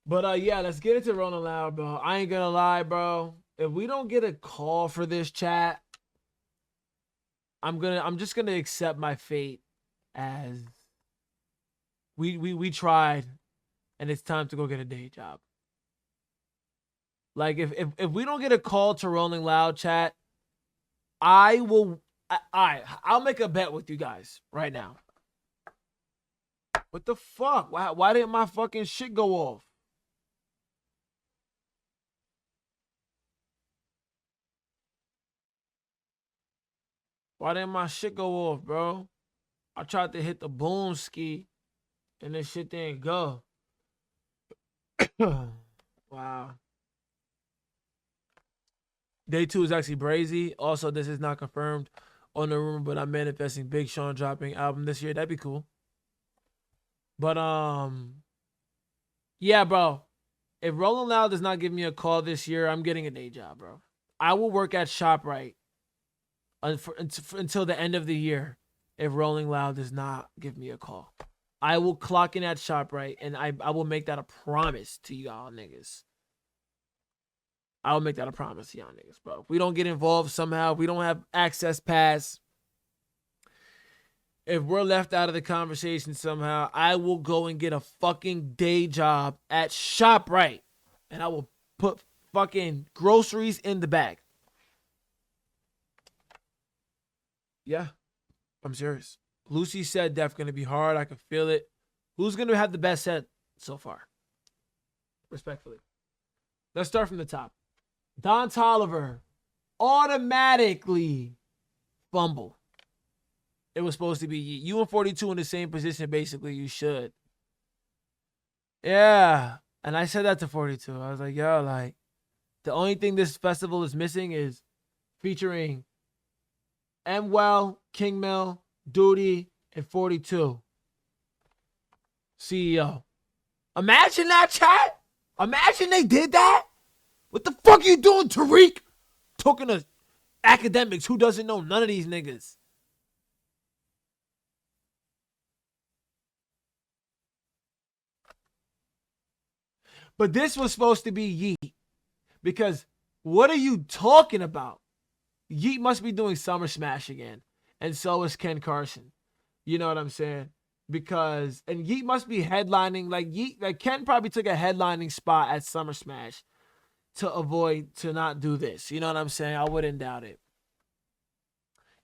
But yeah, let's get into Rolling Loud, bro. I ain't gonna lie, bro. If we don't get a call for this chat, I'm just gonna accept my fate as we tried and it's time to go get a day job. Like if we don't get a call to Rolling Loud chat, I will I'll make a bet with you guys right now. What the fuck? Why didn't my fucking shit go off? Why didn't my shit go off, bro? I tried to hit the boom ski and this shit didn't go. Wow. Day 2 is actually Brazy. Also, this is not confirmed on the rumor, but I'm manifesting Big Sean dropping album this year. That'd be cool. But yeah, bro. If Rolling Loud does not give me a call this year, I'm getting a day job, bro. I will work at ShopRite until the end of the year if Rolling Loud does not give me a call. I will clock in at ShopRite and I will make that a promise to y'all niggas. I will make that a promise to y'all niggas, bro. If we don't get involved somehow, if we don't have access pass, if we're left out of the conversation somehow, I will go and get a fucking day job at ShopRite. And I will put fucking groceries in the bag. Yeah, I'm serious. Lucy said Def gonna be hard. I can feel it. Who's gonna have the best set so far? Respectfully. Let's start from the top. Don Tolliver automatically fumble. It was supposed to be you and 42 in the same position, basically. You should. Yeah. And I said that to 42. I was like, yo, like, the only thing this festival is missing is featuring Well, Kingmil, Duty, and 42. CEO. Imagine that, chat. Imagine they did that. What the fuck are you doing, Tariq? Talking to academics who doesn't know none of these niggas. But this was supposed to be Yeet. Because what are you talking about? Yeet must be doing Summer Smash again. And so is Ken Carson. You know what I'm saying? Because and Yeet must be headlining like Ken probably took a headlining spot at Summer Smash to avoid to not do this. You know what I'm saying? I wouldn't doubt it.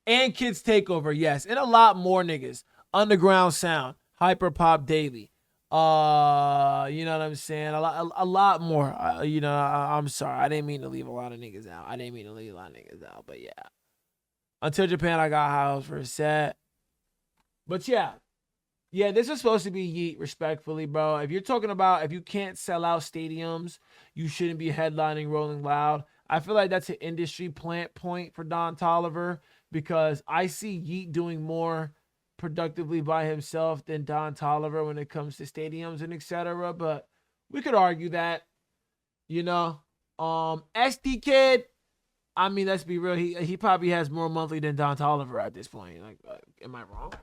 And Kids Takeover, yes, and a lot more niggas. Underground Sound, Hyper Pop Daily. You know what I'm saying? A lot more. I'm sorry. I didn't mean to leave a lot of niggas out. I didn't mean to leave a lot of niggas out, but yeah. Until Japan, I got house for a set. But yeah. Yeah, this is supposed to be Yeet, respectfully, bro. If you're talking about if you can't sell out stadiums, you shouldn't be headlining Rolling Loud. I feel like that's an industry plant point for Don Tolliver because I see Yeet doing more productively by himself than Don Tolliver when it comes to stadiums and etc. But we could argue that, you know. SD Kid, I mean, let's be real. He probably has more monthly than Don Tolliver at this point. Like, am I wrong?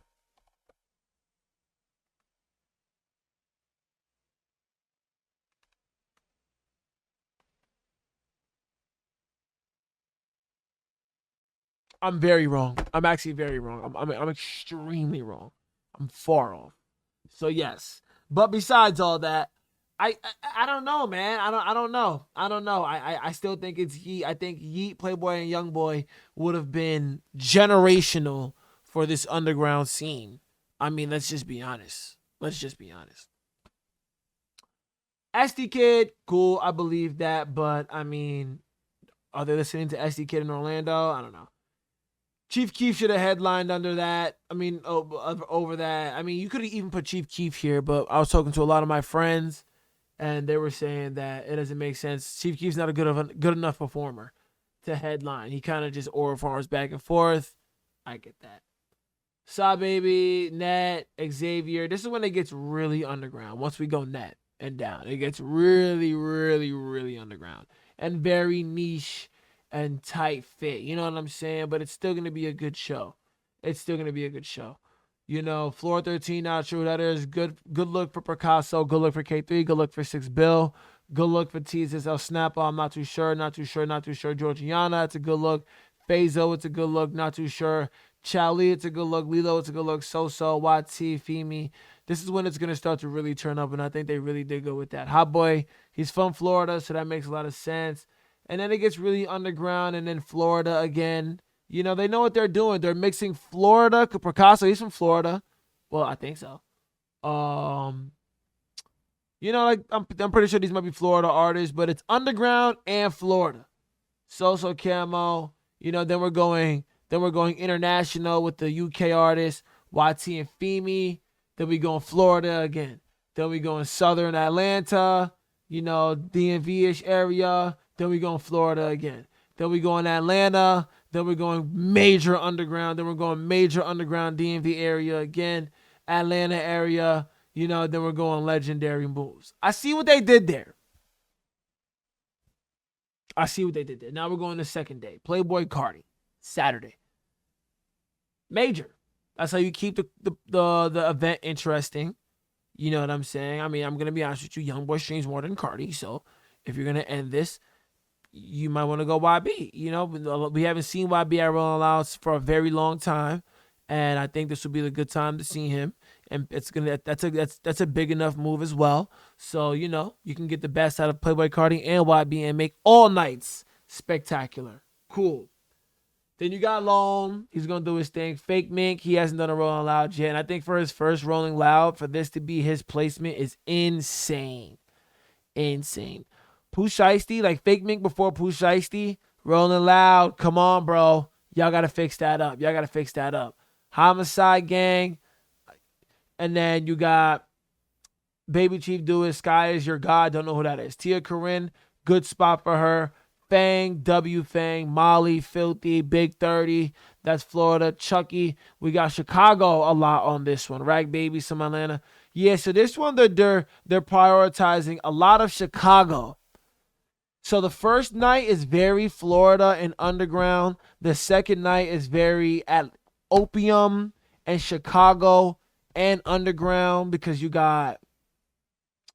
I'm very wrong. I'm actually very wrong. I'm extremely wrong. I'm far off. So yes, but besides all that, I don't know, man. I don't know. I still think it's Yeet. I think Yeet, Playboy, and YoungBoy would have been generational for this underground scene. I mean, let's just be honest. Let's just be honest. SD Kid, cool. I believe that, but I mean, are they listening to SD Kid in Orlando? I don't know. Chief Keef should have headlined under that. I mean, over that. I mean, you could have even put Chief Keef here, but I was talking to a lot of my friends, and they were saying that it doesn't make sense. Chief Keef's not a good enough performer to headline. He kind of just aura farms back and forth. I get that. Saw Baby, Net, Xavier. This is when it gets really underground. Once we go net and down, it gets really, really, really underground and very niche and tight fit. You know what I'm saying? But it's still gonna be a good show. It's still gonna be a good show. Floor 13, not sure who that is. Good look for Picasso. Good look for K3. Good look for 6 Bill. Good look for Teases El Snapper. I'm not too sure. Not too sure. Not too sure. Georgiana, it's a good look. Fazo, it's a good look. Not too sure. Chali, it's a good look. Lilo, it's a good look. So, YT, Femi. This is when it's going to start to really turn up, and I think they really did go with that. Hot Boy, he's from Florida, so that makes a lot of sense. And then it gets really underground, and then Florida again. They know what they're doing. They're mixing Florida. Picasso, he's from Florida. Well, I think so. Like I'm pretty sure these might be Florida artists, but it's underground and Florida. So Camo. Then we're going international with the UK artists, YT and Femi. Then we go in Florida again. Then we go in Southern Atlanta, DMV-ish area. Then we go in Florida again. Then we go in Atlanta. Then we're going major underground. Then we're going major underground DMV area again. Atlanta area. Then we're going legendary moves. I see what they did there. Now we're going to second day. Playboy Cardi. Saturday. Major. That's how you keep the event interesting. You know what I'm saying? I mean, I'm going to be honest with you. Youngboy streams more than Cardi. So if you're going to end this, you might want to go YB. We haven't seen YB at Rolling Loud for a very long time. And I think this would be a good time to see him. And that's a big enough move as well. So, you can get the best out of Playboy Cardi and YB and make all nights spectacular. Cool. Then you got Lone. He's going to do his thing. Fake Mink, he hasn't done a Rolling Loud yet. And I think for his first Rolling Loud, for this to be his placement is insane. Insane. Pooh Shiesty, like Fake Mink before Pooh Shiesty, Rolling Loud. Come on, bro. Y'all got to fix that up. Homicide Gang. And then you got Baby Chief doing Sky Is Your God. Don't know who that is. Tia Corinne, good spot for her. Fang, W Fang, Molly, Filthy, Big 30. That's Florida. Chucky. We got Chicago a lot on this one. Rag Baby, some Atlanta. Yeah, so this one they're prioritizing a lot of Chicago. So the first night is very Florida and underground. The second night is very at Opium and Chicago and underground because you got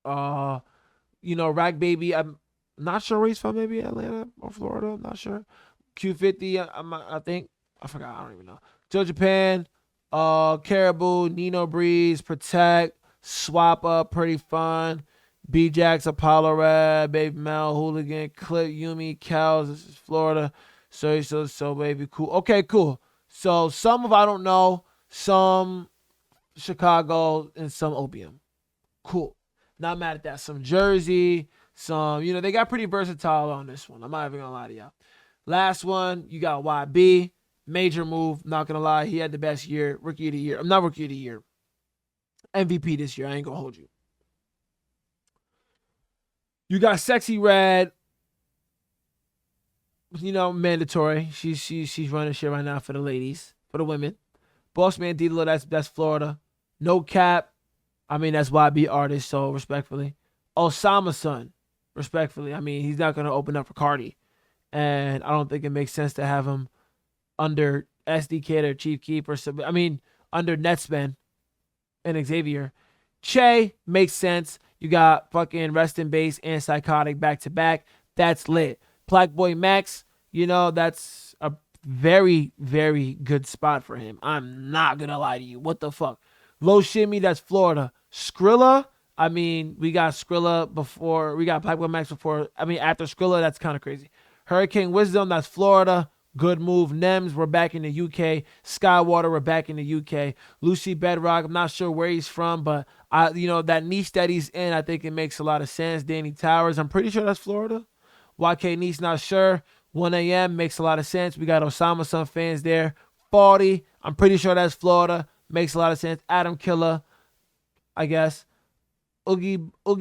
Rag Baby. I'm not sure where he's from, maybe Atlanta or Florida, I'm not sure. Q50, I think. I forgot, I don't even know. Joe Japan, Caribou, Nino Breeze, Protect, Swap Up, Pretty Fun, B-Jax, Apollo Red, Baby Mel, Hooligan, Clip, Yumi, Cows, this is Florida. So baby, cool. Okay, cool. So some of I don't know, some Chicago, and some Opium. Cool. Not mad at that. Some Jersey, some, they got pretty versatile on this one. I'm not even gonna lie to y'all. Last one, you got YB. Major move. Not gonna lie. He had the best year. Rookie of the year. I'm not rookie of the year. MVP this year. I ain't gonna hold you. You got Sexy Red. Mandatory. She's running shit right now for the ladies, for the women. Bossman D-Lo, that's Florida. No Cap. I mean, that's YB artist, so respectfully. Osama Son, respectfully. I mean, he's not going to open up for Cardi. And I don't think it makes sense to have him under SDK or Chief Keep or something. I mean, under Netspend and Xavier. Che makes sense. You got fucking Rest in Base and Psychotic back-to-back. That's lit. Black Boy Max, that's a very, very good spot for him. I'm not going to lie to you. What the fuck? Low Shimmy, that's Florida. Skrilla, I mean, we got Skrilla before. We got Black Boy Max before. I mean, after Skrilla, that's kind of crazy. Hurricane Wisdom, that's Florida. Good move. Nems, we're back in the UK. Skywater, we're back in the UK. Lucy Bedrock, I'm not sure where he's from, but that niche that he's in, I think it makes a lot of sense. Danny Towers, I'm pretty sure that's Florida. YK Niece, not sure. 1 a.m. makes a lot of sense. We got Osama Sun fans there. 40, I'm pretty sure that's Florida. Makes a lot of sense. Adam Killer, I guess. Oogie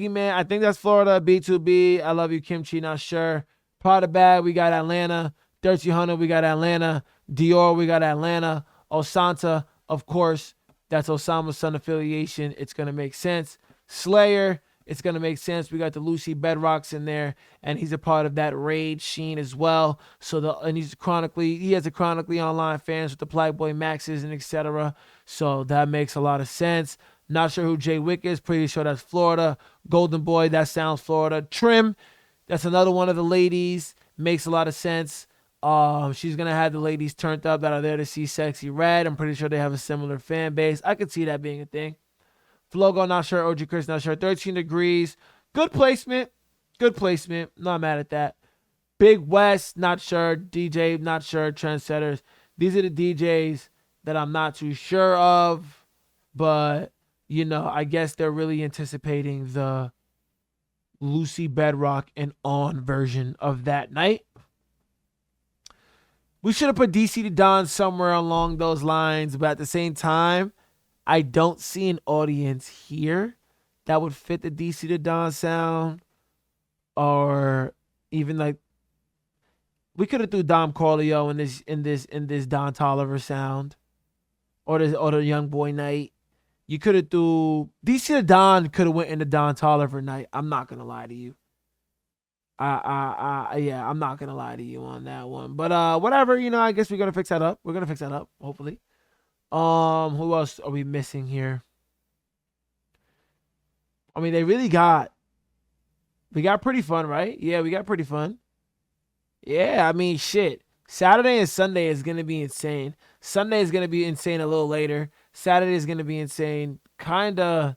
Man, I think that's Florida. B2B, I Love You Kimchi, not sure. Prada Bag, we got Atlanta. Dirty Hunter, we got Atlanta. Dior, we got Atlanta. Osanta, of course, that's Osama Sun affiliation. It's going to make sense. Slayer, It's gonna make sense. We got the Lucy Bedrocks in there, and he's a part of that raid sheen as well. And he has a chronically online fans with the Playboy Maxes and etc. So that makes a lot of sense. Not sure who Jay Wick is. Pretty sure that's Florida. Golden Boy, that sounds Florida. Trim, that's another one of the ladies. Makes a lot of sense. She's gonna have the ladies turned up that are there to see Sexy Red. I'm pretty sure they have a similar fan base. I could see that being a thing. Flogo, not sure. OG Chris, not sure. 13 Degrees, good placement. Good placement. Not mad at that. Big West, not sure. DJ, not sure. Trendsetters. These are the DJs that I'm not too sure of, but I guess they're really anticipating the Lucy Bedrock and On version of that night. We should have put DC to Don somewhere along those lines, but at the same time, I don't see an audience here that would fit the DC to Don sound, or even like we could have threw Dom Corleo in this Don Tolliver sound, or the Young Boy night. You could have threw DC to Don could have went into Don Tolliver night. I'm not gonna lie to you. Yeah, I'm not gonna lie to you on that one. But whatever, I guess we're gonna fix that up. We're gonna fix that up, hopefully. Who else are we missing here? I mean, we got Pretty Fun, right? Yeah, we got Pretty Fun. Yeah, I mean, shit. Saturday and Sunday is gonna be insane. Sunday is gonna be insane a little later. Saturday is gonna be insane, kinda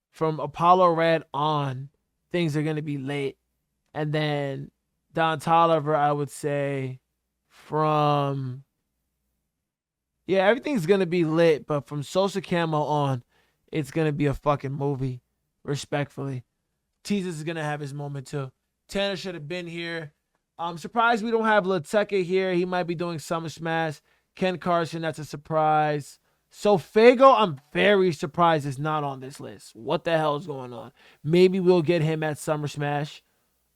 from Apollo Red on. Things are gonna be late, and then Don Tolliver, I would say, from everything's gonna be lit, but from Sosa Camo on, it's gonna be a fucking movie. Respectfully, Jesus is gonna have his moment too. Tanner should have been here. I'm surprised we don't have Lateka here. He might be doing Summer Smash. Ken Carson, that's a surprise. So Fago, I'm very surprised is not on this list. What the hell is going on? Maybe we'll get him at Summer Smash.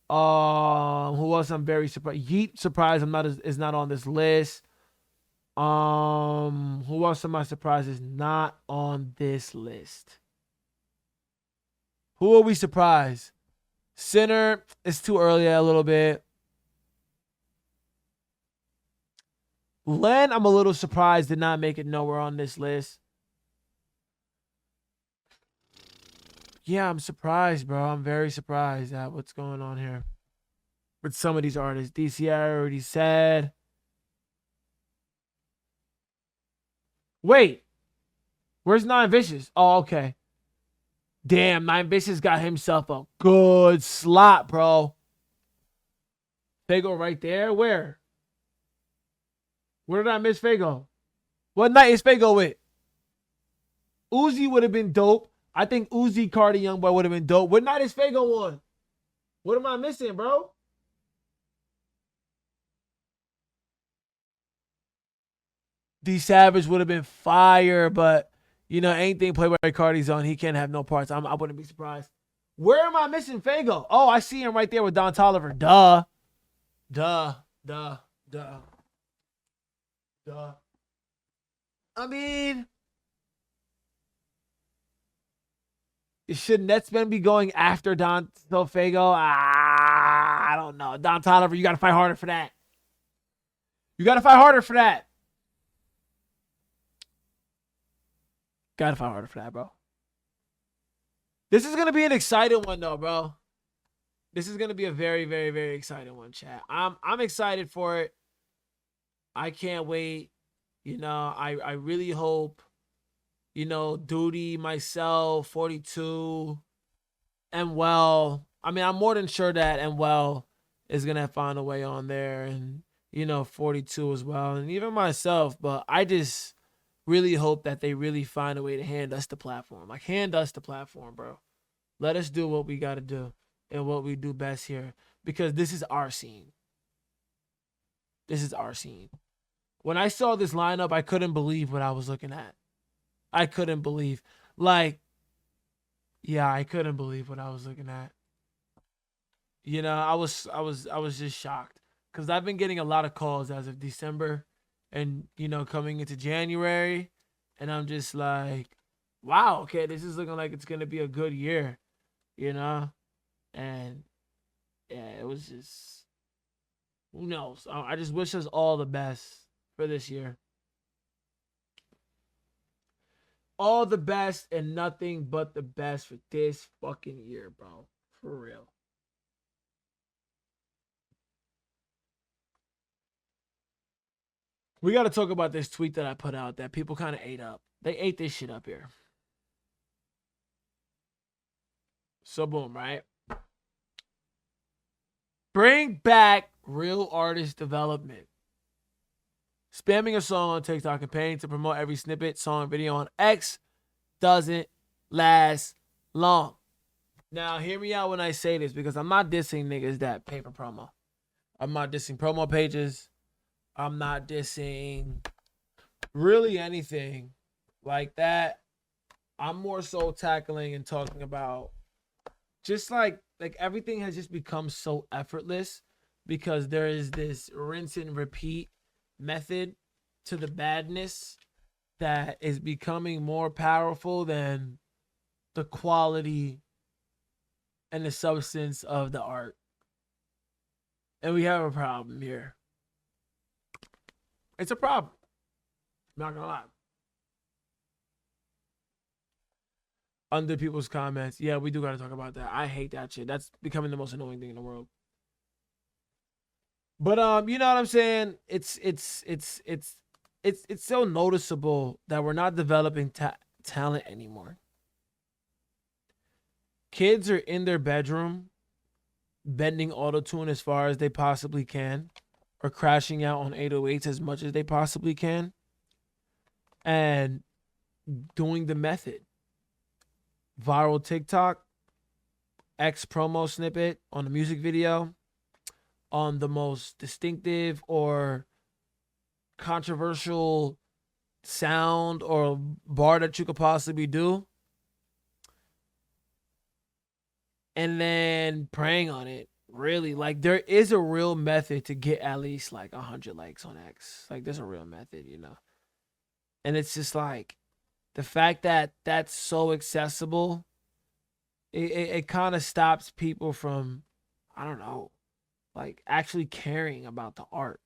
Who else I'm very surprised? Yeet, surprised is not on this list. Who else am I surprised is not on this list? Who are we surprised? Sinner, it's too early a little bit. Len, I'm a little surprised did not make it nowhere on this list. Yeah, I'm surprised, bro. I'm very surprised at what's going on here with some of these artists. DC, I already said. Wait. Where's Nine Vicious? Oh, okay. Damn, Nine Vicious got himself a good slot, bro. Fago right there? Where? Where did I miss Fago? What night is Fago with? Uzi would have been dope. I think Uzi, Cardi, Youngboy would have been dope. What night is Fago on? What am I missing, bro? D Savage would have been fire, but anything Playboy Cardi's on, he can't have no parts. I wouldn't be surprised. Where am I missing Fago? Oh, I see him right there with Don Tolliver. Duh. I mean, should Netsman be going after Don Fago? I don't know. Don Tolliver, you got to fight harder for that. Got to fight harder for that, bro. This is going to be an exciting one, though, bro. This is going to be a very, very, very exciting one, chat. I'm excited for it. I can't wait. I really hope, Duty, myself, 42, and I mean, I'm more than sure that is going to find a way on there, and, 42 as well, and even myself, but I just really hope that they really find a way to hand us the platform. Like, hand us the platform, bro. Let us do what we got to do and what we do best here, because this is our scene. When I saw this lineup, I couldn't believe what I was looking at. I couldn't believe. I couldn't believe what I was looking at. I was just shocked, because I've been getting a lot of calls as of December and, coming into January, and I'm just like, wow, okay, this is looking like it's gonna be a good year, you know? And yeah, it was just who knows? I just wish us all the best for this year. All the best and nothing but the best for this fucking year, bro. For real. We got to talk about this tweet that I put out that people kind of ate up. They ate this shit up here. So, boom, right? Bring back real artist development. Spamming a song on TikTok and paying to promote every snippet, song, video on X doesn't last long. Now, hear me out when I say this because I'm not dissing niggas that pay for promo. I'm not dissing promo pages. I'm not dissing really anything like that. I'm more so tackling and talking about just like everything has just become so effortless because there is this rinse and repeat method to the badness that is becoming more powerful than the quality and the substance of the art. And we have a problem here. It's a problem. I'm not gonna lie. Under people's comments, yeah, we do gotta talk about that. I hate that shit. That's becoming the most annoying thing in the world. But you know what I'm saying? It's so noticeable that we're not developing talent anymore. Kids are in their bedroom bending autotune as far as they possibly can, or crashing out on 808s as much as they possibly can, and doing the method. Viral TikTok, X promo snippet on the music video, on the most distinctive or controversial sound or bar that you could possibly do, and then praying on it. Really, like there is a real method to get at least like 100 likes on X. Like there's a real method, you know. And it's just like the fact that that's so accessible, it kind of stops people from, I don't know, like actually caring about the art.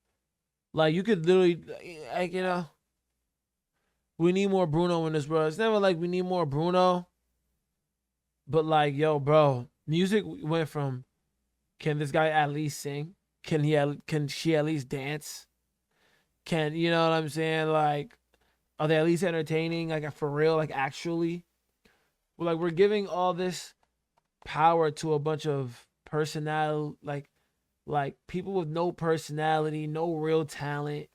Like you could literally, like, you know, we need more Bruno in this world. It's never like we need more Bruno, but like, yo, bro, music went from, can this guy at least sing? Can she at least dance? Can, you know what I'm saying? Like, are they at least entertaining? Like for real? Like actually? Well, like we're giving all this power to a bunch of personality, like people with no personality, no real talent.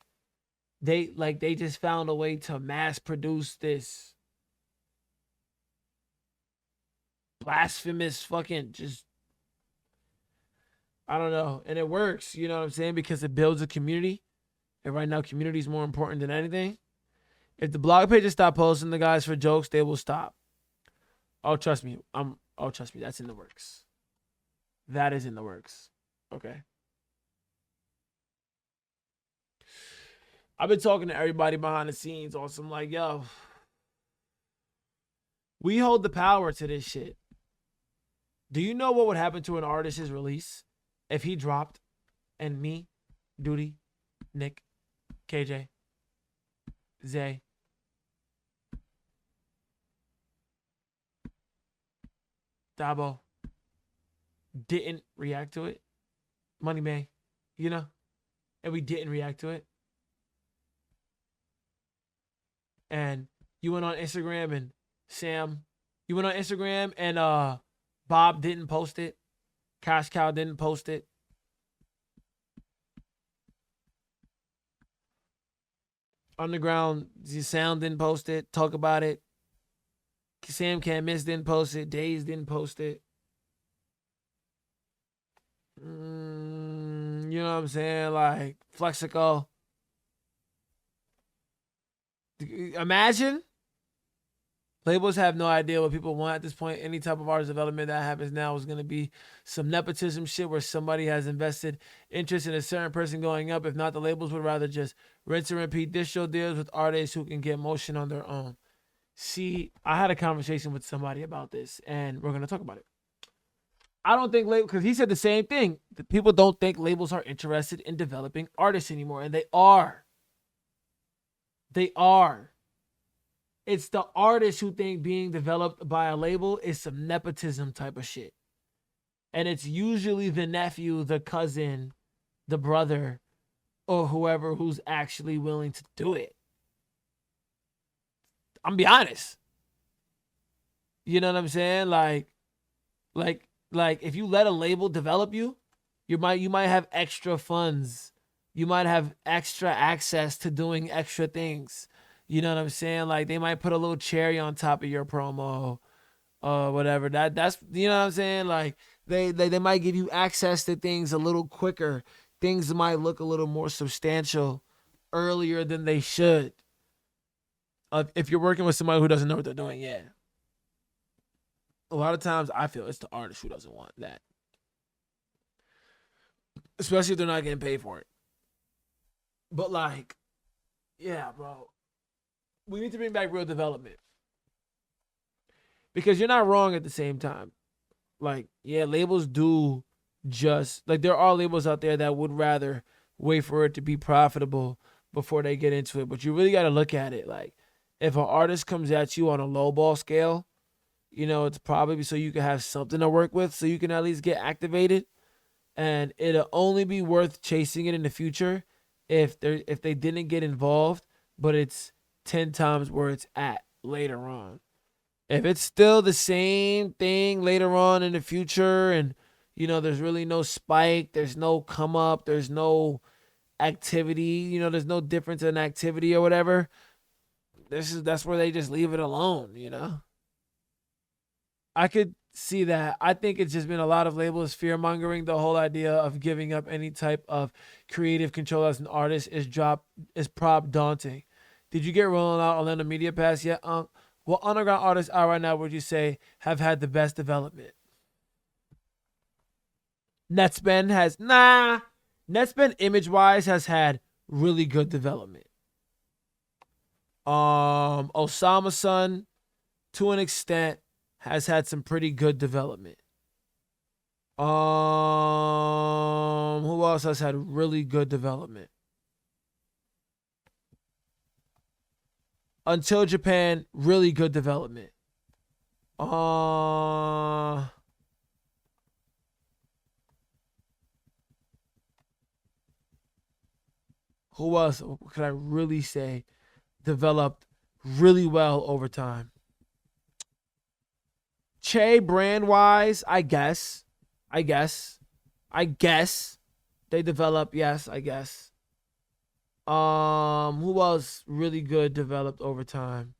They just found a way to mass produce this blasphemous fucking just, I don't know. And it works, you know what I'm saying? Because it builds a community. And right now, community is more important than anything. If the blog pages stop posting the guys for jokes, they will stop. Oh, trust me. Oh, trust me. That's in the works. That is in the works. Okay. I've been talking to everybody behind the scenes on some like, yo, we hold the power to this shit. Do you know what would happen to an artist's release if he dropped and me, Duty, Nick, KJ, Zay, Dabo didn't react to it? Money May, you know? And we didn't react to it. And you went on Instagram and Sam, you went on Instagram and Bob didn't post it. Cash Cow didn't post it. Underground Sound didn't post it. Talk about it. Sam Can't Miss didn't post it. Days didn't post it. You know what I'm saying? Like Flexico. Imagine. Labels have no idea what people want at this point. Any type of artist development that happens now is going to be some nepotism shit where somebody has invested interest in a certain person going up. If not, the labels would rather just rinse and repeat digital deals with artists who can get motion on their own. See, I had a conversation with somebody about this, and we're gonna talk about it. I don't think label because he said the same thing. The people don't think labels are interested in developing artists anymore, and they are. They are. It's the artists who think being developed by a label is some nepotism type of shit. And it's usually the nephew, the cousin, the brother, or whoever who's actually willing to do it. I'm gonna be honest. You know what I'm saying? Like if you let a label develop you, you might have extra funds. You might have extra access to doing extra things. You know what I'm saying? Like they might put a little cherry on top of your promo or whatever. That's you know what I'm saying? Like they might give you access to things a little quicker. Things might look a little more substantial earlier than they should. If you're working with somebody who doesn't know what they're doing, yeah. A lot of times I feel it's the artist who doesn't want that. Especially if they're not getting paid for it. But like, yeah, bro. We need to bring back real development. Because you're not wrong at the same time. Like, yeah, labels do just like there are labels out there that would rather wait for it to be profitable before they get into it. But you really gotta look at it. Like, if an artist comes at you on a low ball scale, it's probably so you can have something to work with, so you can at least get activated. And it'll only be worth chasing it in the future if they didn't get involved, but it's 10 times where it's at later on. If it's still the same thing later on in the future and there's really no spike, there's no come up, there's no activity, there's no difference in activity or whatever, that's where they just leave it alone. I could see that. I think it's just been a lot of labels fear mongering. The whole idea of giving up any type of creative control as an artist is prop daunting. Did you get rolling out Orlando Media Pass yet, Unc? What underground artists out right now would you say have had the best development? Netspend has Netspend image wise has had really good development. Osama Sun to an extent has had some pretty good development. Who else has had really good development? Until Japan, really good development. Who else could I really say developed really well over time? Che brand wise, I guess they develop. Yes, I guess. Who else really good developed over time?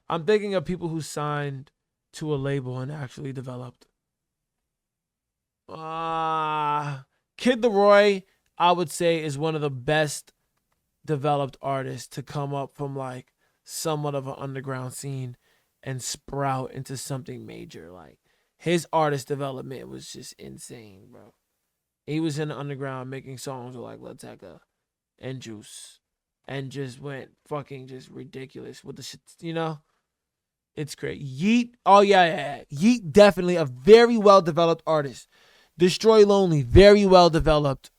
I'm thinking of people who signed to a label and actually developed. Kid Leroy, I would say, is one of the best developed artists to come up from like somewhat of an underground scene and sprout into something major. Like his artist development was just insane, bro. He was in the underground making songs with like Lateka and Juice and just went fucking just ridiculous with the shit. It's great. Yeet, oh yeah. Yeet, definitely a very well developed artist. Destroy Lonely, very well developed.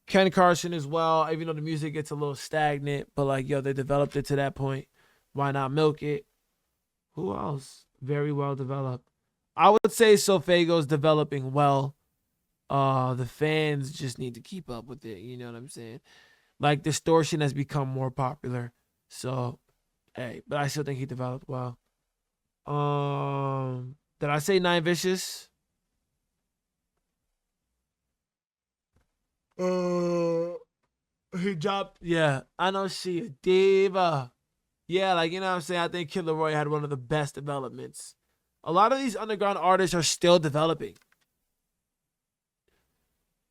Ken Carson as well, even though the music gets a little stagnant, but like they developed it to that point. Why not milk it? Who else? Very well developed. I would say Sofago's developing well. The fans just need to keep up with it. You know what I'm saying? Like Distortion has become more popular. So, hey, but I still think he developed well. Did I say Nine Vicious? He dropped. Yeah, I know she a diva. Yeah, like what I'm saying. I think Kid Leroy had one of the best developments. A lot of these underground artists are still developing.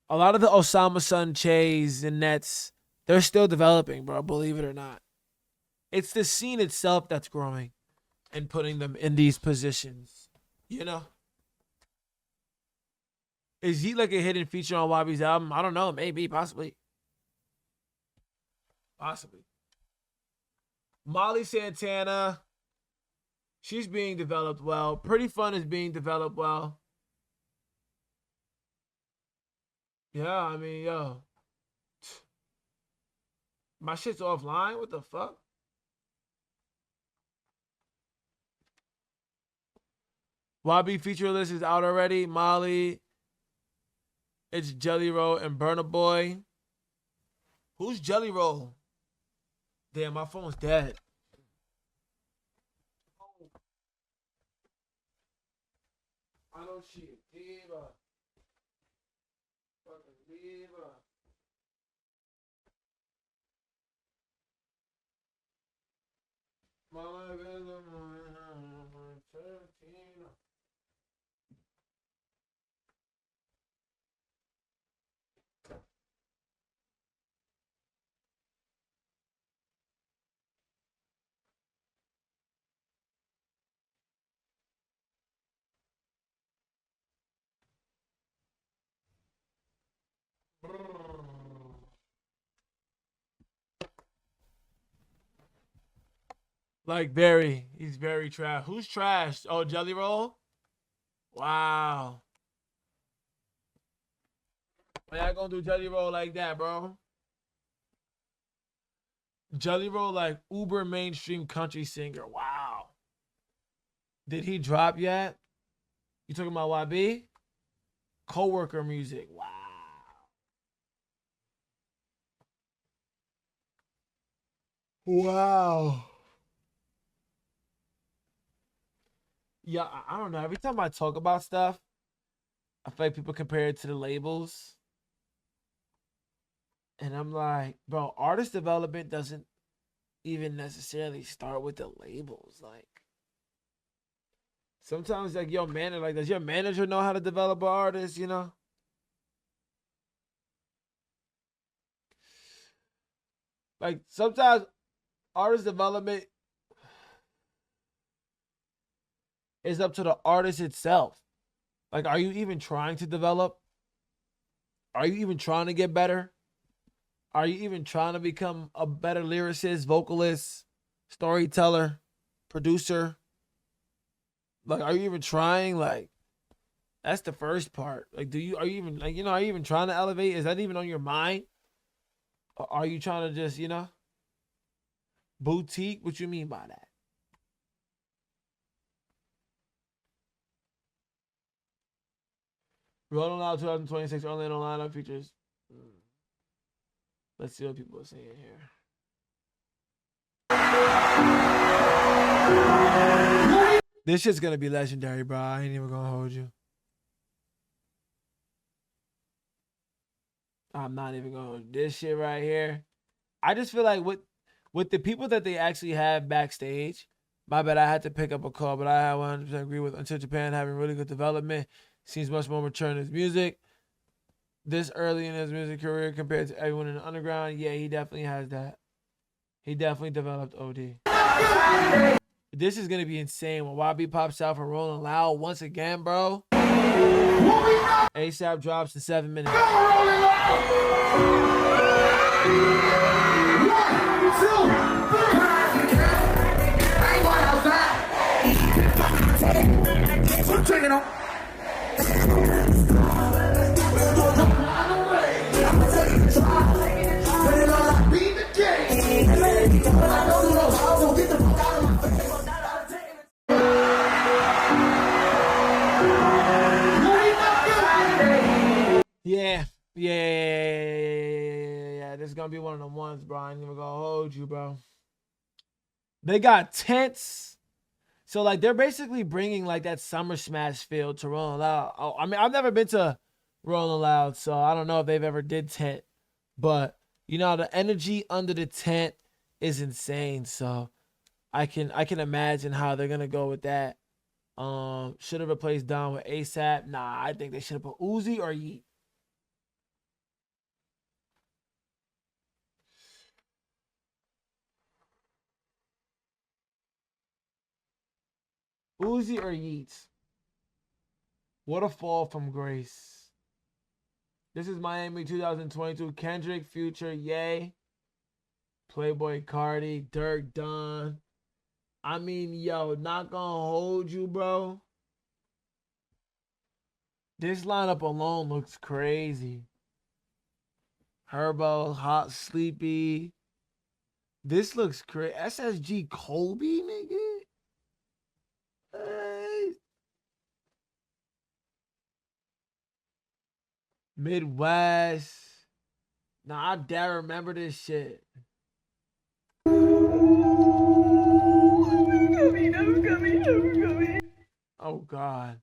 A lot of the Osama Sun Che's and Nets, they're still developing, bro. Believe it or not. It's the scene itself that's growing and putting them in these positions. You know? Is he like a hidden feature on YB's album? I don't know. Maybe, possibly. Possibly. Molly Santana. She's being developed well. Pretty Fun is being developed well. Yeah, I mean, yo. My shit's offline? What the fuck? YB feature list is out already. Molly. It's Jelly Roll and Burna Boy. Who's Jelly Roll? Damn, my phone's dead. I know she a diva. Fucking diva. My life is a like very, he's very trash. Who's trash? Oh, Jelly Roll? Wow. Why y'all gonna do Jelly Roll like that, bro? Jelly Roll like uber mainstream country singer. Wow. Did he drop yet? You talking about YB? Coworker music. Wow. Wow. Yeah, I don't know. Every time I talk about stuff, I feel like people compare it to the labels. And I'm like, bro, artist development doesn't even necessarily start with the labels. Like, sometimes, like, your manager, like, does your manager know how to develop an artist, you know? Like, sometimes artist development is up to the artist itself. Like, are you even trying to develop? Are you even trying to get better? Are you even trying to become a better lyricist, vocalist, storyteller, producer? Like, are you even trying? Like, that's the first part. Like, are you even like, are you even trying to elevate? Is that even on your mind? Or are you trying to just, boutique? What you mean by that? Rolling Loud 2026 Orlando lineup features. Let's see what people are saying here. This shit's gonna be legendary, bro. I ain't even gonna hold you. I'm not even gonna hold you. This shit right here. I just feel like with the people that they actually have backstage, my bad, I had to pick up a call, but I 100% agree with Until Japan having really good development. Seems much more mature in his music. This early in his music career compared to everyone in the underground, yeah, he definitely has that. He definitely developed OD. This is gonna be insane when YB pops out for Rolling Loud once again, bro. ASAP drops in 7 minutes. Yeah. This is gonna be one of them ones, bro. I ain't even gonna hold you, bro. They got tents. So, like, they're basically bringing, like, that Summer Smash feel to Rolling Loud. Oh, I mean, I've never been to Rolling Loud, so I don't know if they've ever did tent. But, the energy under the tent is insane. So, I can imagine how they're going to go with that. Should have replaced Don with ASAP. Nah, I think they should have put Uzi or Yeet. Uzi or Yeats. What a fall from grace. This is Miami 2022. Kendrick, Future, Ye, Playboy Cardi, Dirk, Don. I mean, yo, not gonna hold you, bro. This lineup alone looks crazy. Herbo, Hot Sleepy. This looks crazy. SSG Colby, nigga. Hey. Midwest. Nah, I dare remember this shit. I'm coming. Oh, God.